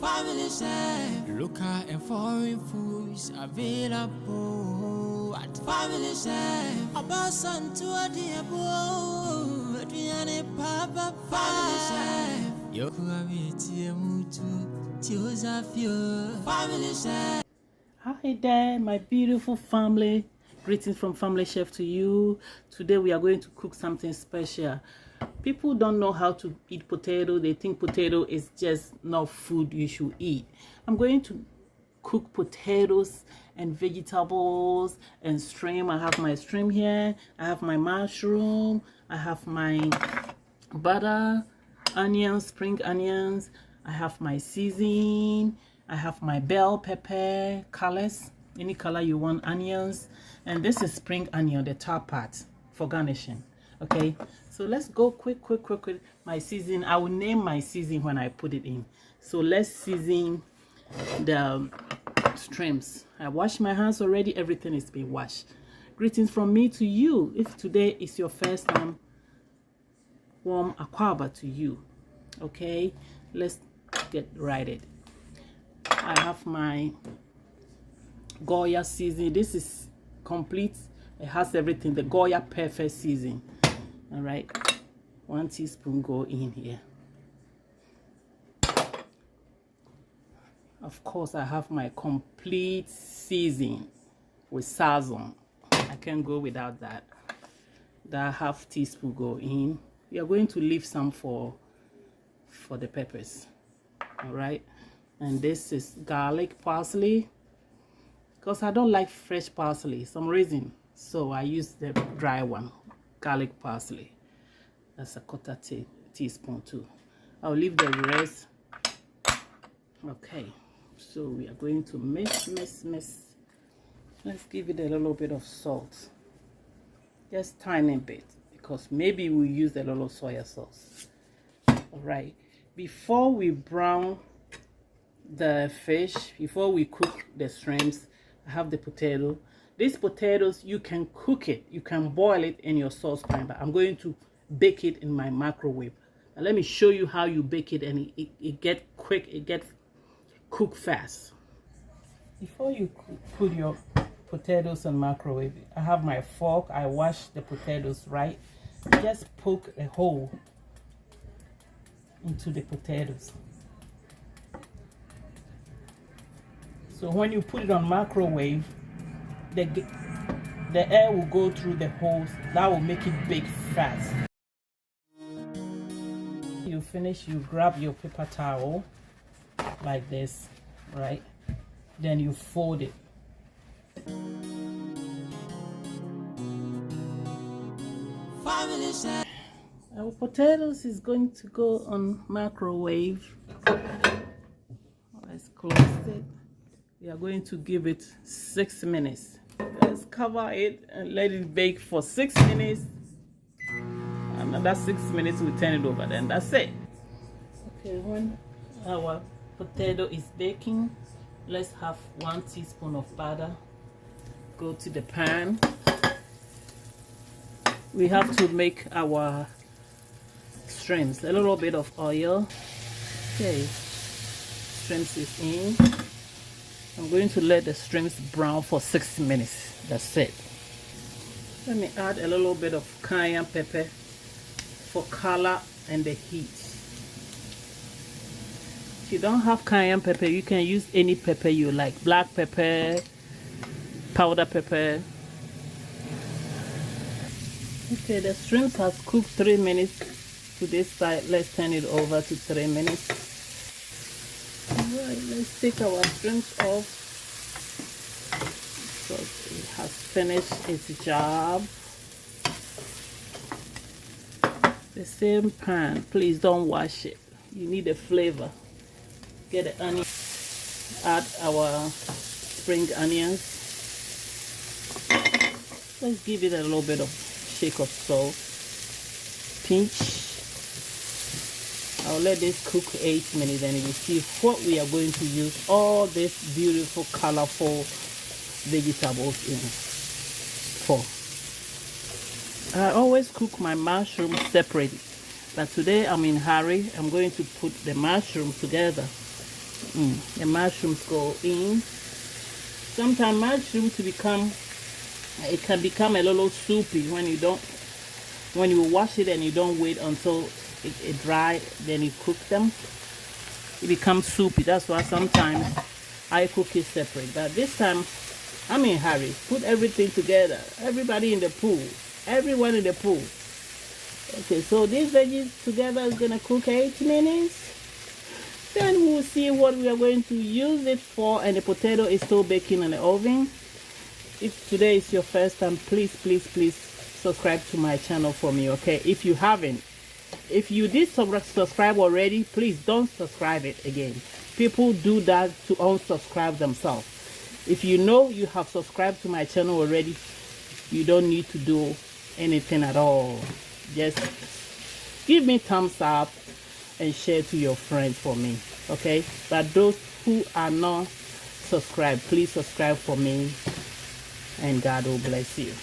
Family Chef. Local and foreign foods available at Family Chef. Abasan to a diabo, Adriane Papa Family Chef. Yokuaviti Mutu, Tiozafio. Family Chef. Hi there, my beautiful family. Greetings from Family Chef to you. Today we are going to cook something special. People don't know how to eat potato. They think potato is just not food you should eat. I'm going to cook potatoes and vegetables and shrimp. I have my shrimp here. I have my mushroom. I have my butter, onions, spring onions. I have my seasoning. I have my bell pepper, colors, any color you want, onions. And this is spring onion, the top part for garnishing. Okay, so let's go quick. My season, I will name my season when I put it in. So let's season the shrimps. I washed my hands already. Everything is being washed. Greetings from me to you. If today is your first time, warm Akwaaba to you. Okay, let's get right it. I have my Goya season. This is complete. It has everything. The Goya perfect season. All right, 1 teaspoon go in here. Of course, I have my complete season with sazon. I can't go without that. That half teaspoon go in. We are going to leave some for the peppers. All right, and this is garlic, parsley, because I don't like fresh parsley some reason, so I use the dry one. Garlic, parsley, that's a quarter teaspoon too. I'll leave the rest. Okay, so we are going to mix. Let's give it a little bit of salt, just tiny bit, because maybe we'll use a little soy sauce. All right, before we brown the fish, before we cook the shrimps, I have the potato. These potatoes, you can cook it, you can boil it in your saucepan, but I'm going to bake it in my microwave. Now let me show you how you bake it, and it get quick, it get cooked fast. Before you put your potatoes in microwave, I have my fork. I wash the potatoes, right? Just poke a hole into the potatoes. So when you put it on microwave, the air will go through the holes. That will make it bake fast. You finish, you grab your paper towel like this, right? Then you fold it. Our potatoes is going to go on microwave. Let's close it. We are going to give it 6 minutes. Let's cover it and let it bake for 6 minutes. Another 6 minutes, we turn it over, then that's it. Okay, when our potato is baking, let's have 1 teaspoon of butter. Go to the pan. We have to make our shrimps. A little bit of oil. Okay, shrimps is in. I'm going to let the shrimps brown for 6 minutes. That's it. Let me add a little bit of cayenne pepper for color and the heat. If you don't have cayenne pepper, you can use any pepper you like. Black pepper, powder pepper. Okay, the shrimps has cooked 3 minutes to this side. Let's turn it over to 3 minutes. Alright, let's take our shrimps off. So it has finished its job. The same pan, please don't wash it. You need a flavor. Get the onion, add our spring onions. Let's give it a little bit of shake of salt. Pinch. I'll let this cook 8 minutes, and you will see what we are going to use all this beautiful colorful vegetables in for. I always cook my mushrooms separately, but today I'm in a hurry. I'm going to put the mushroom together. in. The mushrooms go in. Sometimes mushroom it can become a little soupy when you wash it and you don't wait until it dry, then you cook them. It becomes soupy. That's why sometimes I cook it separate. But this time I'm in a hurry. Put everything together. Everybody in the pool. Everyone in the pool. Okay, so these veggies together is gonna cook 8 minutes. Then we'll see what we are going to use it for, and the potato is still baking in the oven. If today is your first time, please subscribe to my channel for me, okay? If you haven't, if you did subscribe already, please don't subscribe it again. People do that to unsubscribe themselves. If you know you have subscribed to my channel already, you don't need to do anything at all. Just give me thumbs up and share to your friends for me, okay? But those who are not subscribed, please subscribe for me, and God will bless you.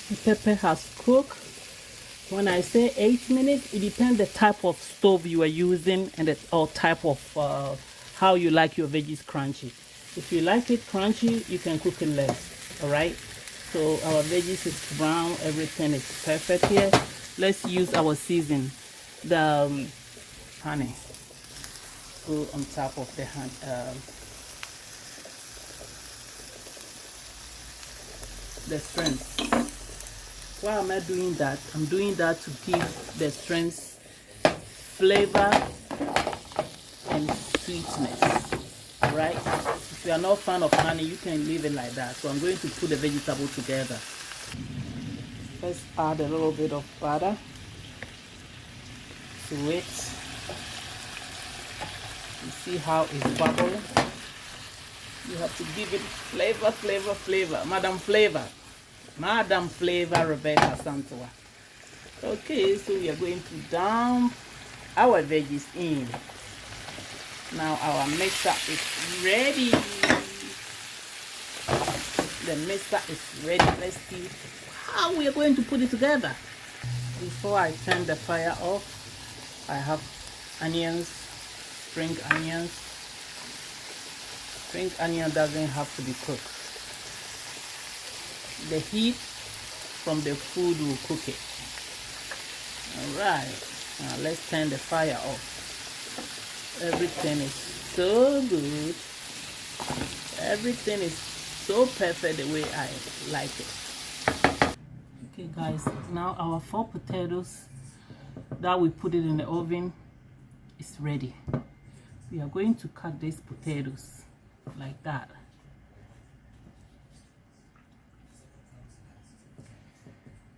The pepper has cooked. When I say 8 minutes, it depends the type of stove you are using and or type of how you like your veggies crunchy. If you like it crunchy, you can cook it less. All right, so our veggies is brown, everything is perfect here. Let's use our season. The honey go on top of the the strength. Why am I doing that? I'm doing that to give the strength flavor and sweetness. Right? If you are not a fan of honey, you can leave it like that. So I'm going to put the vegetable together. Let's add a little bit of butter to it. You see how it's bubbling? You have to give it flavor. Madam Flavor Rebecca Santua. Okay, so we are going to dump our veggies in. Now our mixer is ready. The mixer is ready. Let's see how we are going to put it together. Before I turn the fire off, I have onions, spring onions. Spring onion doesn't have to be cooked. The heat from the food will cook it. Alright, now let's turn the fire off. Everything is so good. Everything is so perfect the way I like it. Okay guys, now our 4 potatoes that we put it in the oven is ready. We are going to cut these potatoes like that.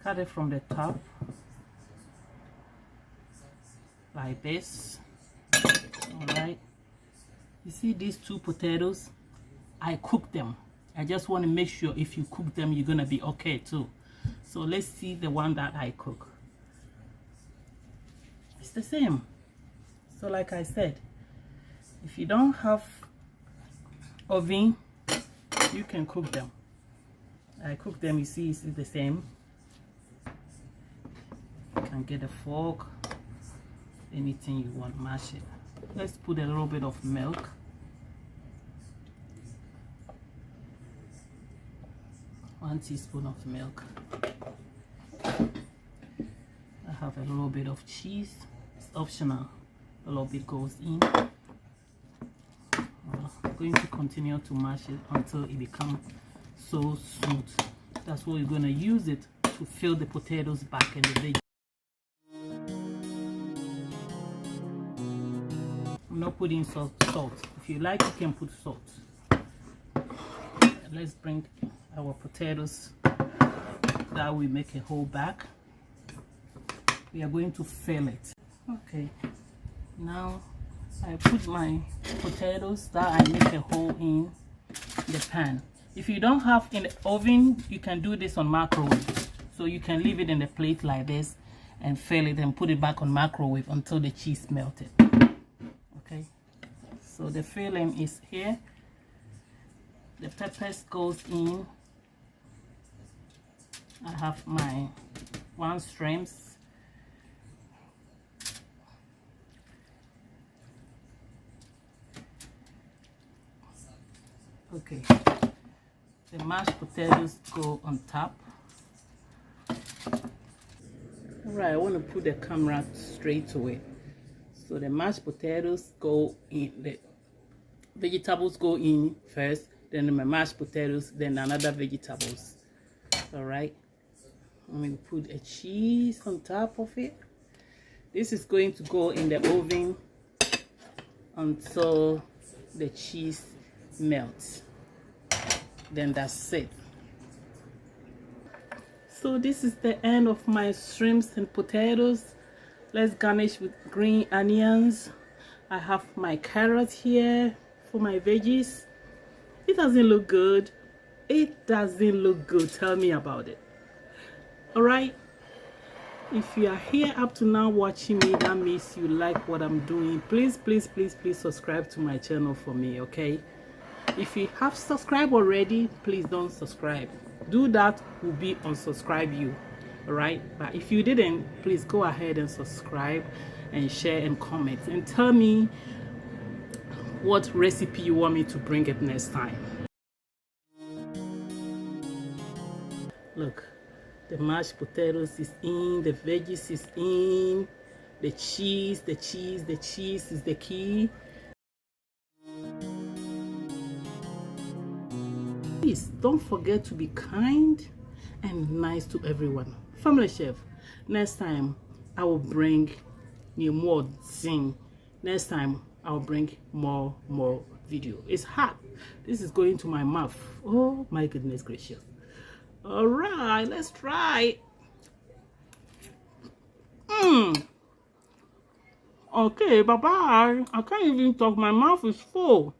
Cut it from the top like this. All right, you see these 2 potatoes, I cooked them. I just want to make sure if you cook them, you're gonna be okay too. So let's see the one that I cook. It's the same. So like I said, if you don't have oven, you can cook them. I cook them, you see, it's the same. You can get a fork, anything you want, mash it. Let's put a little bit of milk. One teaspoon of milk. I have a little bit of cheese. It's optional. A little bit goes in. I'm going to continue to mash it until it becomes so smooth. That's what you're going to use it to fill the potatoes back in the veggie. I'm not putting salt. If you like, you can put salt. Let's bring our potatoes that we make a hole back. We are going to fill it. Okay, now I put my potatoes that I make a hole in the pan. If you don't have in the oven, you can do this on microwave. So you can leave it in the plate like this and fill it and put it back on microwave until the cheese melted. Okay, so the filling is here. The peppers goes in. I have my 1 shrimps. Okay, the mashed potatoes go on top. All right, I want to put the camera straight to it. So the mashed potatoes go in, the vegetables go in first, then the mashed potatoes, then another vegetables. All right, I'm going to put a cheese on top of it. This is going to go in the oven until the cheese melts. Then that's it. So this is the end of my shrimps and potatoes. Let's garnish with green onions. I have my carrot here for my veggies. It doesn't look good. It doesn't look good. Tell me about it. All right. If you are here up to now watching me, that means you like what I'm doing. Please, please, please, please subscribe to my channel for me, okay? If you have subscribed already, please don't subscribe. Do that, will be unsubscribe you. All right, but if you didn't, please go ahead and subscribe and share and comment and tell me what recipe you want me to bring up next time. Look, the mashed potatoes is in, the veggies is in, the cheese is the key. Please don't forget to be kind and nice to everyone. Family Chef, next time I will bring you more zing. Next time I will bring more video. It's hot. This is going to my mouth. Oh my goodness gracious. All right, let's try. Okay, bye bye. I can't even talk. My mouth is full.